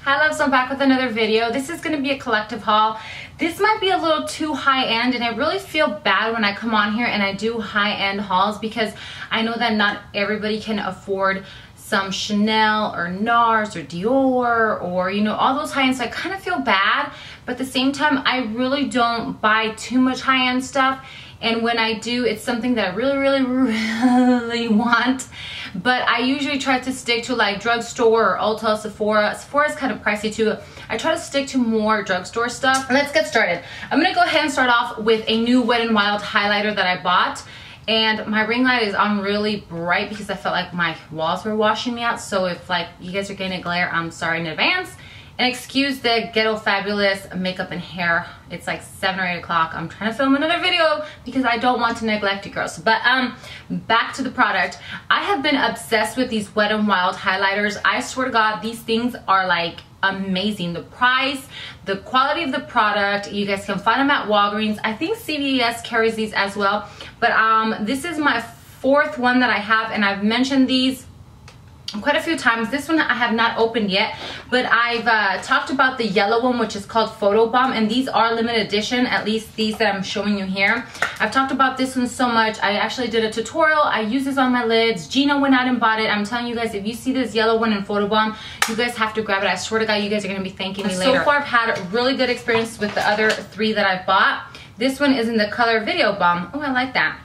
Hi loves, I'm back with another video. This is going to be a collective haul. This might be a little too high-end, and I really feel bad when I come on here and I do high-end hauls because I know that not everybody can afford some Chanel or NARS or Dior or, you know, all those high-end, so I kind of feel bad, but at the same time, I really don't buy too much high-end stuff. And when I do, it's something that I really want. But I usually try to stick to like Drugstore or Ulta, Sephora. Sephora is kind of pricey too. I try to stick to more drugstore stuff. Let's get started. I'm gonna go ahead and start off with a new Wet n Wild highlighter that I bought. And my ring light is on really bright because I felt like my walls were washing me out. So if like you guys are getting a glare, I'm sorry in advance. And excuse the ghetto fabulous makeup and hair. It's like 7 or 8 o'clock. I'm trying to film another video because I don't want to neglect you girls. But back to the product. I have been obsessed with these Wet n Wild highlighters. I swear to God, these things are like amazing. The price, the quality of the product, you guys can find them at Walgreens. I think CVS carries these as well. But this is my 4th one that I have, and I've mentioned these quite a few times. This one I have not opened yet, but I've talked about the yellow one, which is called Photo Bomb, and these are limited edition, at least these that I'm showing you here. I've talked about this one so much. I actually did a tutorial. I use this on my lids. Gina went out and bought it. I'm telling you guys, if you see this yellow one in Photo Bomb, you guys have to grab it. I swear to God, you guys are going to be thanking me later. So far, I've had a really good experience with the other 3 that I've bought. This one is in the color Video Bomb. Oh, I like that.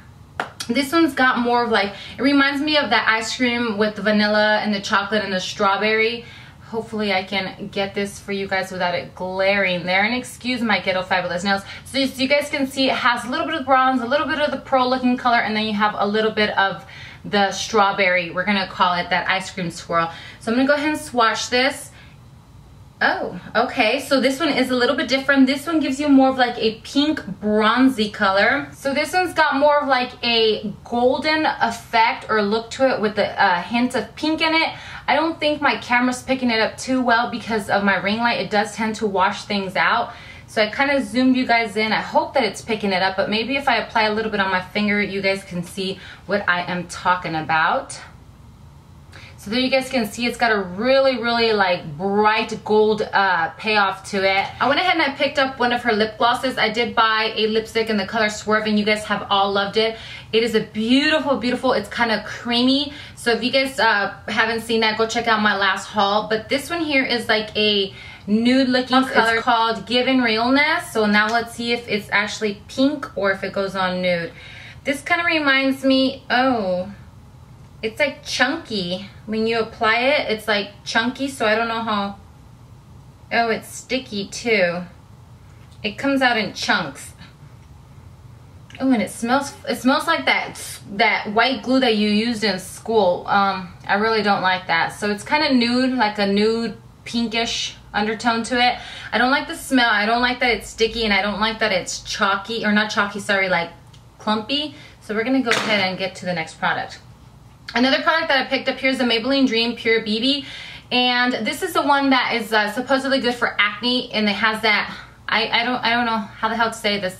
This one's got more of like, it reminds me of that ice cream with the vanilla and the chocolate and the strawberry. Hopefully I can get this for you guys without it glaring there. And excuse my ghetto fabulous nails. So you guys can see it has a little bit of bronze, a little bit of the pearl looking color, and then you have a little bit of the strawberry. We're gonna call it that ice cream swirl. So I'm gonna go ahead and swatch this. Oh, okay, so this one is a little bit different. This one gives you more of like a pink bronzy color. So this one's got more of like a golden effect or look to it with a hint of pink in it. I don't think my camera's picking it up too well because of my ring light. It does tend to wash things out. So I kind of zoomed you guys in. I hope that it's picking it up, but maybe if I apply a little bit on my finger, you guys can see what I am talking about. So there you guys can see it's got a really like bright gold payoff to it. I went ahead and I picked up one of her lip glosses. I did buy a lipstick in the color Swerve, and you guys have all loved it. It is a beautiful, it's kind of creamy. So if you guys haven't seen that, go check out my last haul. But this one here is like a nude looking color. It's called Given Realness. So now let's see if it's actually pink or if it goes on nude. This kind of reminds me, oh, it's like chunky. When you apply it, it's like chunky, so I don't know how. Oh, it's sticky too. It comes out in chunks. Oh, and it smells like that white glue that you used in school. I really don't like that. So it's kind of nude, like a nude pinkish undertone to it. I don't like the smell. I don't like that it's sticky, and I don't like that it's chalky, or not chalky, sorry, like clumpy. So we're gonna go ahead and get to the next product. Another product that I picked up here is the Maybelline Dream Pure BB, and this is the one that is supposedly good for acne, and it has that I don't know how the hell to say the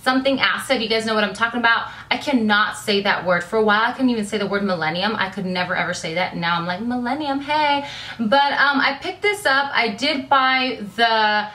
something acid. You guys know what I'm talking about. I cannot say that word. For a while I couldn't even say the word millennium. I could never ever say that. Now I'm like, millennium, hey. But I picked this up. I did buy the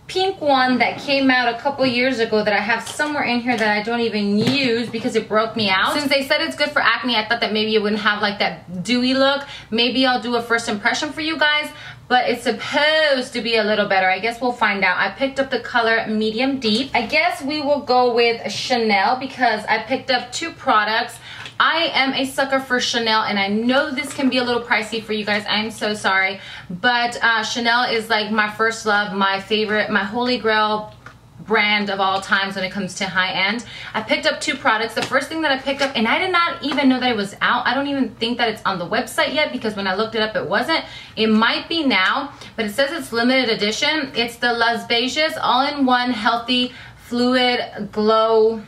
pink one that came out a couple years ago that I have somewhere in here that I don't even use because it broke me out. Since they said it's good for acne, I thought that maybe it wouldn't have like that dewy look. Maybe I'll do a first impression for you guys, but it's supposed to be a little better. I guess we'll find out. I picked up the color Medium Deep. I guess we will go with Chanel because I picked up 2 products. I am a sucker for Chanel, and I know this can be a little pricey for you guys. I'm so sorry. But Chanel is like my first love, my favorite, my holy grail brand of all times when it comes to high-end. I picked up 2 products. The first thing that I picked up, and I did not even know that it was out. I don't even think that it's on the website yet because when I looked it up, it wasn't. It might be now, but it says it's limited edition. It's the Las Vegas All-in-One Healthy Fluid Glow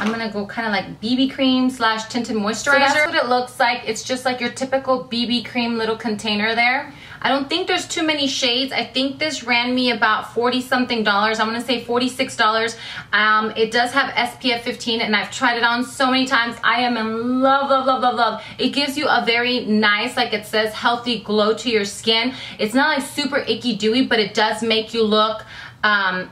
I'm gonna go kind of like BB cream slash tinted moisturizer. So that's what it looks like. It's just like your typical BB cream little container there. I don't think there's too many shades. I think this ran me about 40 something dollars. I'm gonna say $46. It does have SPF 15 and I've tried it on so many times. I am in love, love, love, love, love. It gives you a very nice, like it says, healthy glow to your skin. It's not like super icky dewy, but it does make you look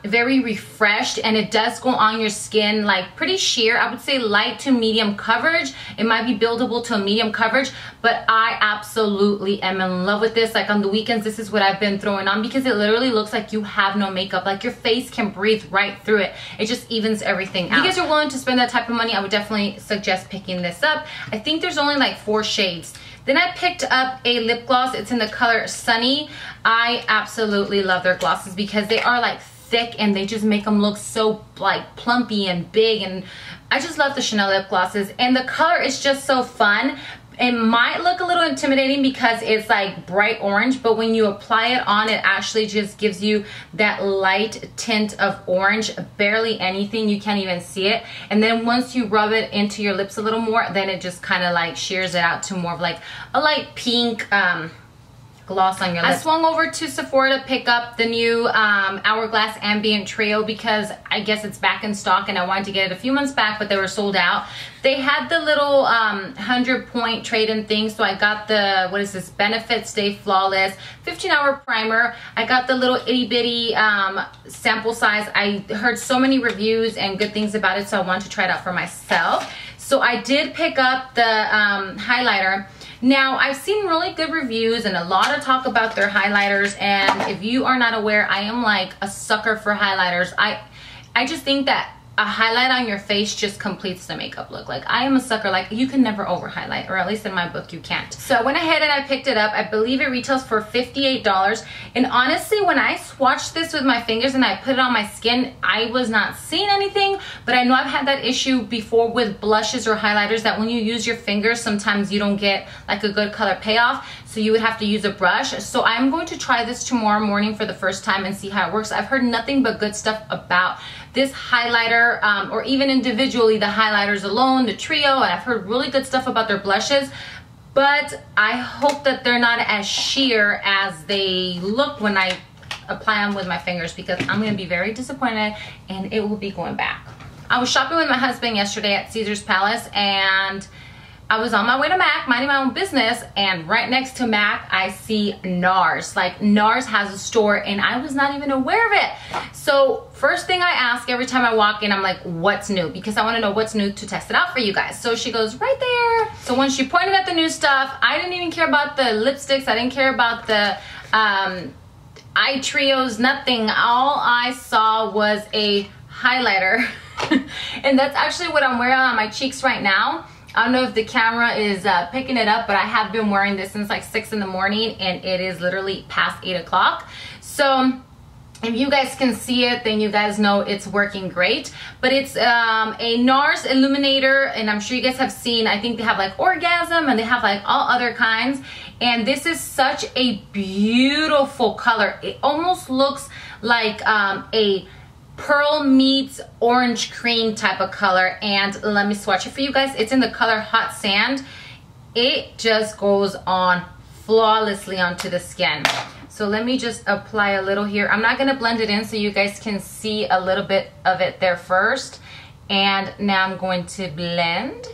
very refreshed, and it does go on your skin like pretty sheer. I would say light to medium coverage. It might be buildable to a medium coverage, but I absolutely am in love with this. Like on the weekends, this is what I've been throwing on because it literally looks like you have no makeup. Like your face can breathe right through it. It just evens everything out. If you guys are willing to spend that type of money, I would definitely suggest picking this up. I think there's only like 4 shades. Then I picked up a lip gloss. It's in the color Sunny. I absolutely love their glosses because they are like thick and they just make them look so like plumpy and big, and I just love the Chanel lip glosses, and the color is just so fun. It might look a little intimidating because it's like bright orange, but when you apply it on, it actually just gives you that light tint of orange, barely anything. You can't even see it. And then once you rub it into your lips a little more, then it just kind of like shears it out to more of like a light pink gloss on your lips. I swung over to Sephora to pick up the new Hourglass Ambient Trio because I guess it's back in stock and I wanted to get it a few months back, but they were sold out. They had the little 100-point trade-in thing, so I got the, what is this, Benefit Stay Flawless 15-hour primer. I got the little itty-bitty sample size. I heard so many reviews and good things about it, so I wanted to try it out for myself. So I did pick up the highlighter. Now, I've seen really good reviews and a lot of talk about their highlighters, and if you are not aware, I am like a sucker for highlighters. I just think that a highlight on your face just completes the makeup look. Like, I am a sucker. Like, you can never over highlight, or at least in my book you can't. So I went ahead and I picked it up. I believe it retails for $58, and honestly, when I swatched this with my fingers and I put it on my skin, I was not seeing anything. But I know I've had that issue before with blushes or highlighters, that when you use your fingers, sometimes you don't get like a good color payoff, so you would have to use a brush. So I'm going to try this tomorrow morning for the first time and see how it works. I've heard nothing but good stuff about this highlighter, or even individually the highlighters alone, the trio, and I've heard really good stuff about their blushes, but I hope that they're not as sheer as they look when I apply them with my fingers, because I'm going to be very disappointed and it will be going back. I was shopping with my husband yesterday at Caesar's Palace, and I was on my way to MAC, minding my own business, and right next to MAC, I see NARS. Like, NARS has a store, and I was not even aware of it. So first thing I ask every time I walk in, I'm like, what's new? Because I want to know what's new to test it out for you guys. So she goes, right there. So when she pointed at the new stuff, I didn't even care about the lipsticks. I didn't care about the eye trios, nothing. All I saw was a highlighter. And that's actually what I'm wearing on my cheeks right now. I don't know if the camera is picking it up, but I have been wearing this since like 6 in the morning, and it is literally past 8 o'clock. So if you guys can see it, then you guys know it's working great. But it's a NARS illuminator, and I'm sure you guys have seen, I think they have like Orgasm, and they have like all other kinds. And this is such a beautiful color. It almost looks like a pearl meets orange cream type of color. And let me swatch it for you guys. It's in the color Hot Sand. It just goes on flawlessly onto the skin. So let me just apply a little here. I'm not going to blend it in so you guys can see a little bit of it there first. And now I'm going to blend.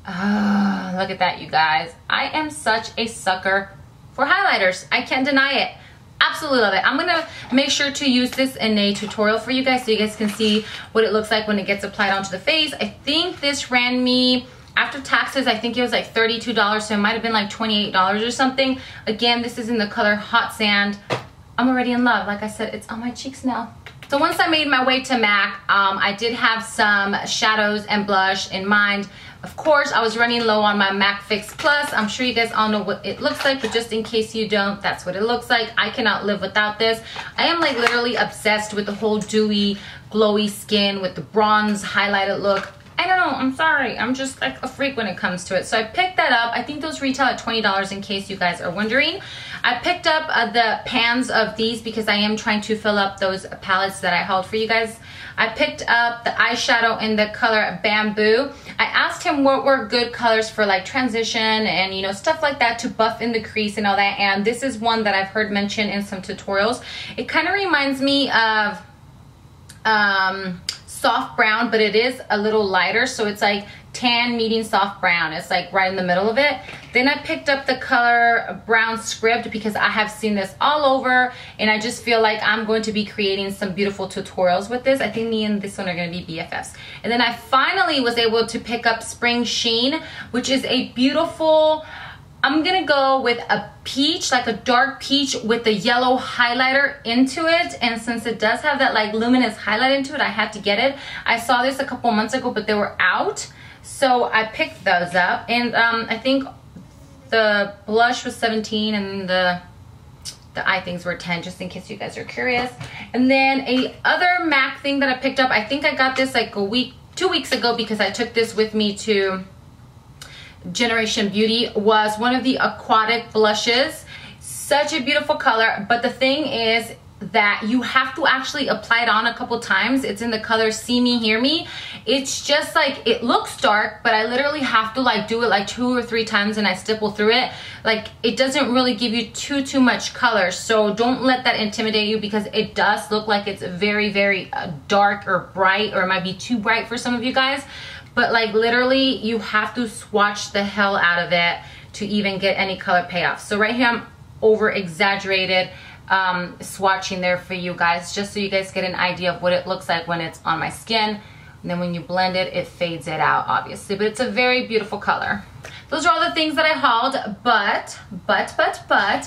Oh, look at that, you guys. I am such a sucker for highlighters. I can't deny it. Absolutely love it. I'm gonna make sure to use this in a tutorial for you guys so you guys can see what it looks like when it gets applied onto the face. I think this ran me, after taxes, I think it was like $32, so it might have been like $28 or something. Again, this is in the color Hot Sand. I'm already in love. Like I said, it's on my cheeks now. So once I made my way to MAC, I did have some shadows and blush in mind. Of course, I was running low on my MAC Fix Plus. I'm sure you guys all know what it looks like, but just in case you don't, that's what it looks like. I cannot live without this. I am like literally obsessed with the whole dewy, glowy skin with the bronze highlighted look. I don't know, I'm sorry. I'm just like a freak when it comes to it. So I picked that up. I think those retail at $20 in case you guys are wondering. I picked up the pans of these because I am trying to fill up those palettes that I hauled for you guys. I picked up the eyeshadow in the color Bamboo. I asked him what were good colors for like transition and, you know, stuff like that to buff in the crease and all that. And this is one that I've heard mentioned in some tutorials. It kind of reminds me of soft brown, but it is a little lighter, so it's like tan meeting soft brown. It's like right in the middle of it. Then I picked up the color Brown Script because I have seen this all over and I just feel like I'm going to be creating some beautiful tutorials with this. I think me and this one are going to be BFFs. And then I finally was able to pick up Spring Sheen, which is a beautiful, I'm gonna go with a peach, like a dark peach with the yellow highlighter into it. And since it does have that like luminous highlight into it, I had to get it. I saw this a couple months ago, but they were out. So I picked those up. And I think the blush was 17 and the eye things were 10, just in case you guys are curious. And then a other MAC thing that I picked up, I think I got this like 2 weeks ago because I took this with me to Generation Beauty, was one of the aquatic blushes. Such a beautiful color, but the thing is that you have to actually apply it on a couple times. It's in the color See Me Hear Me. It's just like, it looks dark, but I literally have to like do it like 2 or 3 times and I stipple through it. Like, it doesn't really give you too much color, so don't let that intimidate you because it does look like it's very dark or bright, or it might be too bright for some of you guys. But like literally you have to swatch the hell out of it to even get any color payoff. So right here I'm over exaggerated swatching there for you guys, just so you guys get an idea of what it looks like when it's on my skin. And then when you blend it, it fades it out obviously, but it's a very beautiful color. Those are all the things that I hauled, but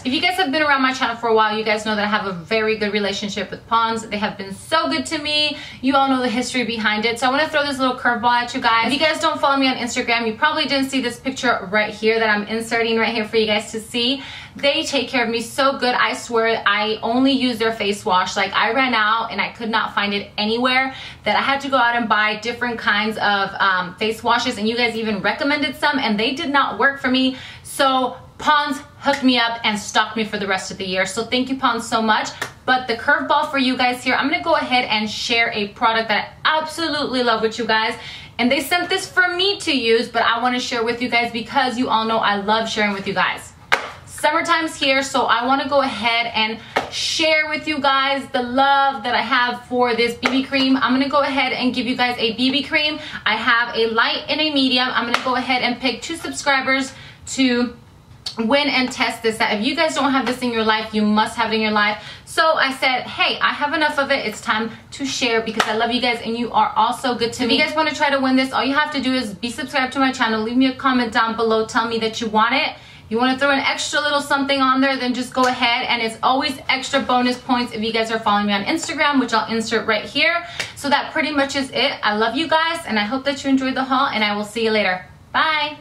if you guys have been around my channel for a while, you guys know that I have a very good relationship with Pond's. They have been so good to me. You all know the history behind it. So I want to throw this little curveball at you guys. If you guys don't follow me on Instagram, you probably didn't see this picture right here that I'm inserting right here for you guys to see. They take care of me so good. I swear, I only use their face wash. Like, I ran out and I could not find it anywhere, that I had to go out and buy different kinds of face washes, and you guys even recommended some and they did not work for me. So Pond's hooked me up and stocked me for the rest of the year. So thank you, Pond's, so much. But the curveball for you guys here, I'm gonna go ahead and share a product that I absolutely love with you guys. And they sent this for me to use, but I wanna share with you guys because you all know I love sharing with you guys. Summertime's here, so I want to go ahead and share with you guys the love that I have for this BB cream. I'm going to go ahead and give you guys a BB cream. I have a light and a medium. I'm going to go ahead and pick 2 subscribers to win and test this out. If you guys don't have this in your life, you must have it in your life. So I said, hey, I have enough of it. It's time to share because I love you guys and you are all so good to me. If you guys want to try to win this, all you have to do is be subscribed to my channel. Leave me a comment down below. Tell me that you want it. You want to throw an extra little something on there, then just go ahead, and it's always extra bonus points if you guys are following me on Instagram, which I'll insert right here. So that pretty much is it. I love you guys and I hope that you enjoyed the haul, and I will see you later. Bye.